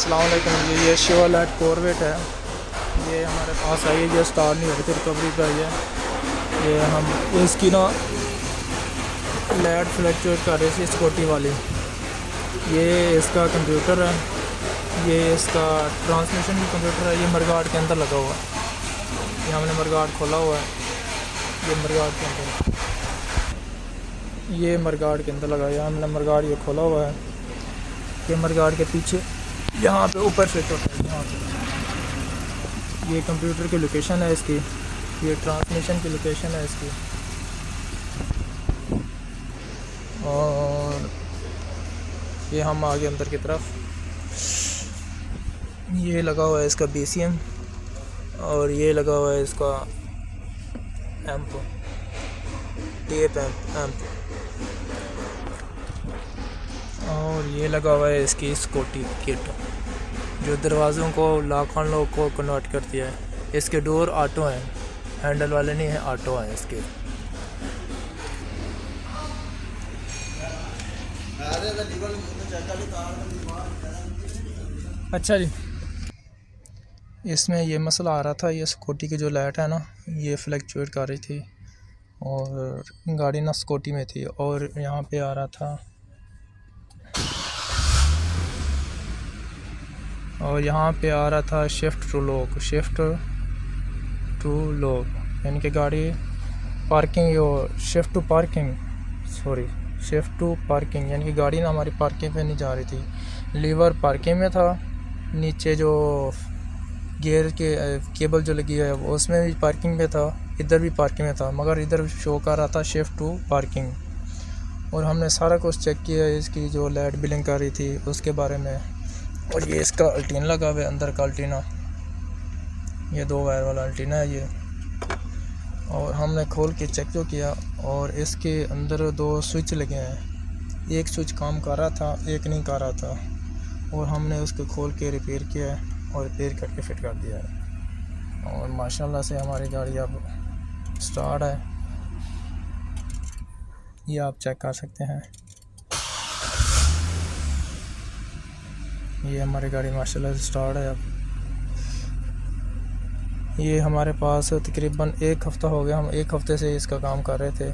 अस्सलाम वालेकुम जी। ये शेवलेट कॉर्वेट है। ये हमारे पास आई है, ये स्टार्ट नहीं हो रही थी, रिकवरी पे आई है। ये हम इसकी ना लैड फ्लैक्चुएट कर रहे थे स्कूटी वाली। ये इसका कंप्यूटर है, ये इसका ट्रांसमिशन भी कंप्यूटर है। ये मरगाड़ के अंदर लगा हुआ है। ये हमने मरगाड़ खोला हुआ है। ये मरगाड़ के अंदर, ये मरगाड़ के अंदर लगा है। हमने मरगाड़ ये खोला हुआ है। ये मरगाड़ के पीछे यहाँ पे ऊपर फिट होता है। यहाँ पे ये कंप्यूटर की लोकेशन है इसकी, ये ट्रांसमिशन की लोकेशन है इसकी। और ये हम आगे अंदर की तरफ, ये लगा हुआ है इसका BCM और ये लगा हुआ है इसका एम्प, टेप एम्प। और ये लगा हुआ है इसकी स्कूटी किट, जो दरवाज़ों को लॉक अनलॉक को कन्वर्ट करती है। इसके डोर ऑटो हैं, हैंडल वाले नहीं हैं, ऑटो हैं इसके। अच्छा जी, इसमें ये मसला आ रहा था, ये स्कूटी की जो लाइट है ना, ये फ्लैक्चुएट कर रही थी और गाड़ी ना स्कूटी में थी और यहाँ पे आ रहा था, और यहाँ पे आ रहा था शिफ्ट टू लॉक, यानी कि गाड़ी पार्किंग और शिफ्ट टू पार्किंग, यानी कि गाड़ी ना हमारी पार्किंग पे नहीं जा रही थी। लीवर पार्किंग में था, नीचे जो गियर के केबल जो लगी है उसमें भी पार्किंग में था, इधर भी पार्किंग में था, मगर इधर शो कर रहा था शिफ्ट टू पार्किंग। और हमने सारा कुछ चेक किया, इसकी जो लाइट बिलिंग कर रही थी उसके बारे में। और ये इसका अल्टीना लगा हुआ है, अंदर का अल्टीना, ये 2 वायर वाला अल्टीना है ये। और हमने खोल के चेक जो किया और इसके अंदर 2 स्विच लगे हैं, एक स्विच काम कर रहा था, एक नहीं कर रहा था। और हमने उसको खोल के रिपेयर किया है और रिपेयर करके फिट कर दिया है। और माशाल्लाह से हमारी गाड़ी अब स्टार्ट है, ये आप चेक कर सकते हैं। ये हमारी गाड़ी माशाल्लाह से स्टार्ट है अब। ये हमारे पास तकरीबन 1 हफ़्ता हो गया, हम 1 हफ़्ते से इसका काम कर रहे थे,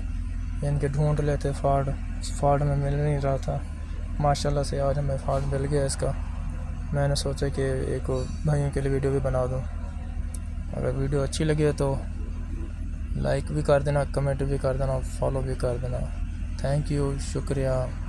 यानी कि ढूंढ लेते फॉल्ट में मिल नहीं रहा था। माशाल्लाह से आज हमें फॉल्ट मिल गया इसका। मैंने सोचा कि एक भाइयों के लिए वीडियो भी बना दूं। अगर वीडियो अच्छी लगे तो लाइक भी कर देना, कमेंट भी कर देना, फॉलो भी कर देना। थैंक यू, शुक्रिया।